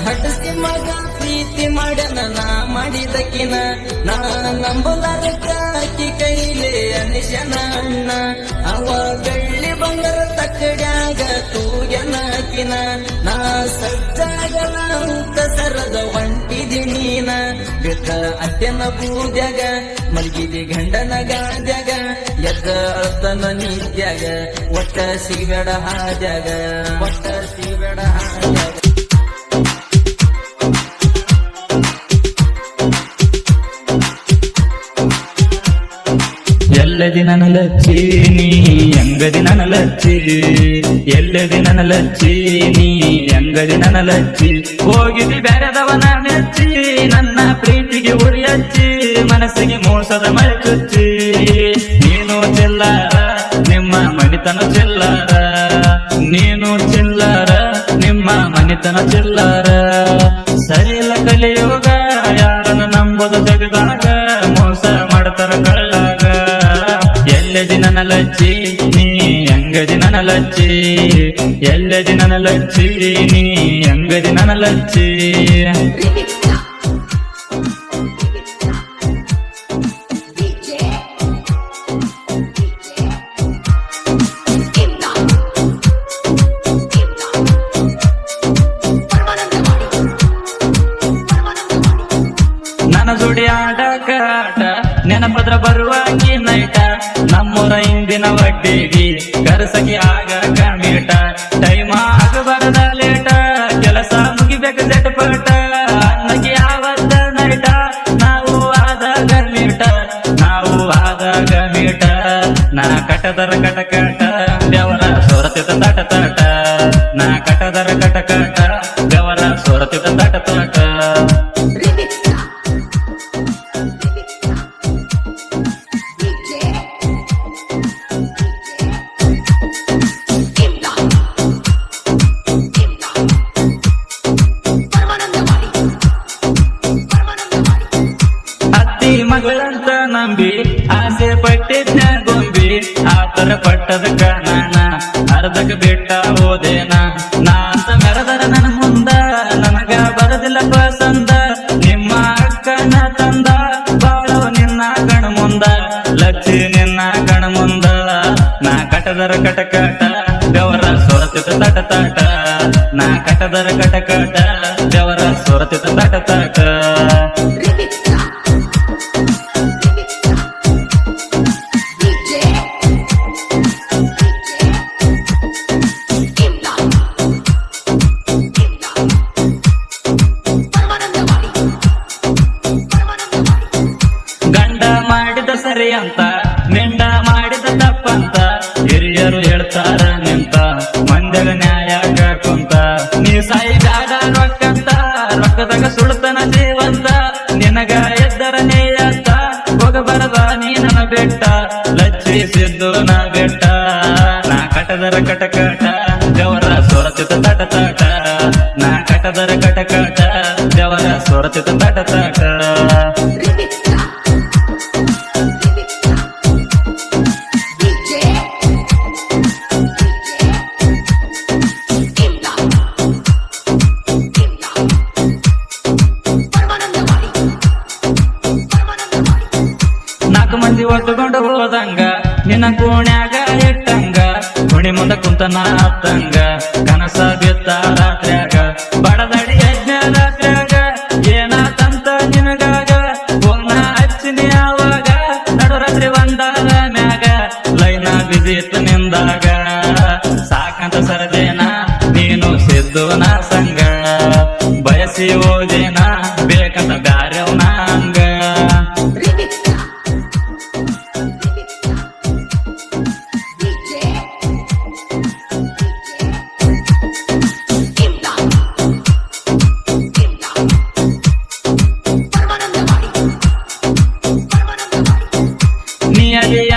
ಹಟಸಿ ಮಗ ಪ್ರೀತಿ ಮಾಡನ ನಾ ಮಾಡಿದಕ್ಕಿನ ನಾ ನಂಬಲಾರಕ ಅಕ್ಕಿ ಕೈಲಿ ಅನಿಶನ ಅಣ್ಣ ಅವ ಬೆಳ್ಳಿ ಬಂಗಾರ ತಕ್ಕಡ್ಯಾಗ ತೂಗೆನಕಿನ ನಾ ಸಜ್ಜಾಗಲ ಅಂತ ಸರದ ಹೊಂಟಿದಿ ನೀನ ಬಿದ್ದ ಅತ್ಯನ ಬೂದ್ಯಾಗ ಮಲ್ಗಿದಿ ಗಂಡನ ಗಾದ್ಯಾಗ ಎದ್ದ ಅಳ್ತನ ನಿತ್ಯಾಗ ಒಟ್ಟ ಸಿಗಬೇಡ ಹಾದ್ಯಾಗ ಒಟ್ಟ ಸಿಗಬೇಡ ಹಾದ್ಯಾಗ ಎಲ್ಲದಿ ನನ್ನ ಲಚ್ಚಿ ನೀ ಅಂಗದಿ ನನ್ನ ಲಚ್ಚಿ ಎಲ್ಲದಿ ನನ್ನ ಲಚ್ಚಿ ನೀ ಅಂಗದಿ ನನ್ನ ಲಚ್ಚಿ ಹೋಗಿದಿ ಬ್ಯಾರೆದವನ ಮೆಚ್ಚಿ ನನ್ನ ಪ್ರೀತಿಗೆ ಉರಿ ಹಚ್ಚಿ ಮನಸ್ಸಿಗೆ ಮೋಸದ ಮಳೆ ಚುಚ್ಚಿ ನೀನು ಚಿಲ್ಲಾರ ನಿಮ್ಮ ಮನಿತನ ಚಿಲ್ಲಾರ ನೀನು ಚಿಲ್ಲಾರ ನಿಮ್ಮ ಮನಿತನ ಚಿಲ್ಲಾರ ಸರಿಯಿಲ್ಲ ಕಲಿಯುಗ ಯಾರನ್ನ ನಂಬೋದು ಜಗದಾಗ ಮೋಸ ಮಾಡ್ತಾರ ಕಳ್ಳಾಗ ಎಲ್ಲದಿ ನನ್ನ ಲಚ್ಚಿ ನೀ ಅಂಗದಿ ನನ್ನ ಲಚ್ಚಿ ಎಲ್ಲದಿ ನನ್ನ ಲಚ್ಚಿ ನೀ ಅಂಗದಿ ನನ್ನ ಲಚ್ಚಿ ನನ್ನ ಜೋಡಿ ಆಡಕ ಆಟ ನೆನಪದ್ರ ಬರುವಾಗಿ ನೈಟ ನಮ್ಮೂರ ಇಂದಿನ ವಡ್ಡಿಗಿ ಕರಸಗಿ ಆಗ ಮೀಟ ಟೈಮ ಆಗಬಾರದ ಲೇಟ ಕೆಲಸ ಮುಗಿಬೇಕು ಜಟಪಟ ಅನ್ನಗಿ ಆವತ್ತ ನೈಟ ನಾವು ಆದಾಗ ಮೀಟ ನಾ ಕಟದರ ಕಟಕಟ ದೇವರ ಸೊರತಿತ ತಟ ತಟ ನಾ ಕಟದರ ಕಟಕಟ ದೇವರ ಸೊರತಿತ ತಟ ತಟ ಮಗಳಂತ ನಂಬಿ ಆಸೆ ಪಟ್ಟಿದ್ನ ಗೊಂಬಿ ಆತರ ಪಟ್ಟದಕ್ಕ ನಾನ ಅರ್ಧಕ ಬಿಟ್ಟ ಹೋದೇನ ನಾ ಅಂತ ಮೆರದರ ನನ್ನ ಮುಂದ ನನಗ ಬರದಿಲ್ಲ ಪಸಂದ ನಿಮ್ಮ ಅಕ್ಕನ ತಂದ ಬಾಳವ ನಿನ್ನ ಕಣ ಮುಂದ ಲಚ್ಚಿ ನಿನ್ನ ಕಣ ಮುಂದ ನಾ ಕಟದರ ಕಟಕಟ ದೇವರ ಸೊರತಿತ ತಟ ತಟ ನಾ ಕಟದರ ಕಟಕಟ ದೇವರ ಸೊರತಿತ ತಟ ತಟ ಸರಿ ಅಂತ ಮಿಂಡ ಮಾಡಿದ ತಪ್ಪಂತ ಹಿರಿಯರು ಹೇಳ್ತಾರ ನಿಂತ ಮಂದ್ಯಾಗ ನ್ಯಾಯ ಕುಂತ ನೀ ಸಾಯಿ ಬ್ಯಾಡ ರೊಕ್ಕಂತ ರೊಕ್ಕದಾಗ ಸುಳ್ತನ ಜೀವಂತ ನಿನಗ ಎದ್ದರ ನೇಯಂತ ಹೋಗಬಾರದ ನೀ ನನ್ನ ಬೆಟ್ಟ ಲಚ್ಚಿಸಿದ್ದು ನಾ ಬೆಟ್ಟ ನಾ ಕಟದರ ಕಟಕಟ ದೇವರ ಸೊರತಿತ ತಟ ತಟ ನಾ ಕಟದರ ಕಟಕಟ ದೇವರ ಸೊರತಿತ ತಟ ತಟ ನಾಲ್ಕು ಮಂದಿ ಒತ್ತುಕೊಂಡು ಹೋದಂಗ ನಿನ್ನ ಕೋಣ್ಯಾಗ ಇಟ್ಟಂಗ ಕುಣಿ ಮುಂದ ಕುಂತ ನಾತಂಗ ಕನಸ ಬಿತ್ತ ರಾತ್ರ್ಯಾಗ ಬಡದಡಿ ಯಜ್ಞ ರಾತ್ರ್ಯಾಗ ಏನಾತಂತ ನಿನಗಾಗ ಫೋನ ಹಚ್ಚಿನಿ ಆವಾಗ ನಡುರಾತ್ರಿ ಒಂದಾದ ಮ್ಯಾಗ ಲೈನ ಬಿಸಿ ಇತ್ತು ನಿಂದಾಗ ಸಾಕಂತ ಸರದೇನ ನೀನು ಸಿದ್ದು ನಾ ಸಂಗ ಬಯಸಿ ಓದೇನ ಬೇಕಂತ ಬ್ಯಾರೆವ್ನ ಹಂಗ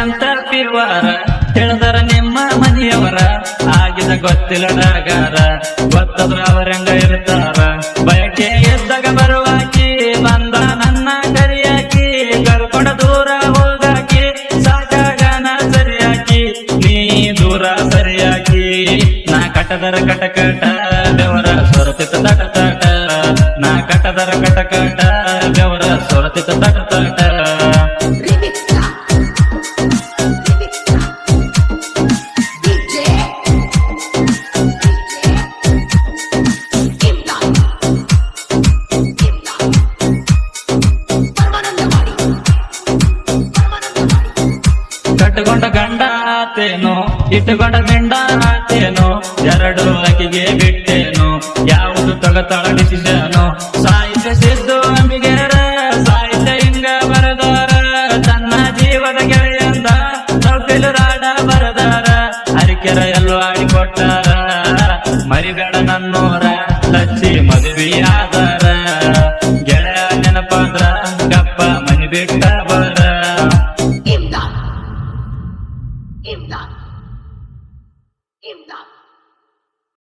ಅಂತ ಪಿವಾರ ಹೇಳಿದರ ನಿಮ್ಮ ಮನೆಯವರ ಆಗಿದ ಗೊತ್ತಿಲ್ಲ ಡಗಾರ ಗೊತ್ತದ್ರ ಅವರಂಗ ಇರ್ತಾರ ಬಯಕೆ ಎದ್ದಾಗ ಬರುವಾಕಿ ಬಂದ ನನ್ನ ಕರಿಯಾಕಿ ಕರ್ಕೊಂಡ ದೂರ ಹೋಗಾಕಿ ಸಾಕಾಗನ ಸರಿಯಾಕಿ ನೀ ದೂರ ಸರಿಯಾಕಿ ನಾ ಕಟದರ ಕಟಕಟ ದೇವರ ಸೊರತಿತ ತಟ ತಟ ಇಟ್ಟುಕೊಂಡ ಮಿಂಡ ಹಾತೇನು ಎರಡು ಅಕ್ಕಿಗೆ ಬಿಟ್ಟೇನು ಯಾವುದು ತಗತಾಳ ಡಿಸಿಷನು ಸಾಹಿತ್ಯ ಸಿದ್ದು ಅಂಬಿಗೇರ ಸಾಹಿತ್ಯ ಹಿಂಗ ಬರದಾರ ತನ್ನ ಜೀವದ ಗೆಳೆಯಂದ ನೌಕೆಲು ರಾಡ ಬರದಾರ ಹರಿಕೆರ ಎಲ್ಲೋ ಆಡಿಕೊಟ್ಟಾರ ಮರಿಬೇಡ ನನ್ನೂರ ಲಚ್ಚಿ ಮದುವೆ ಆದಾರ ಗೆಳೆಯ ನೆನಪಾದ್ರ ಗಪ್ಪ ಮನಿ ಬಿಟ್ಟ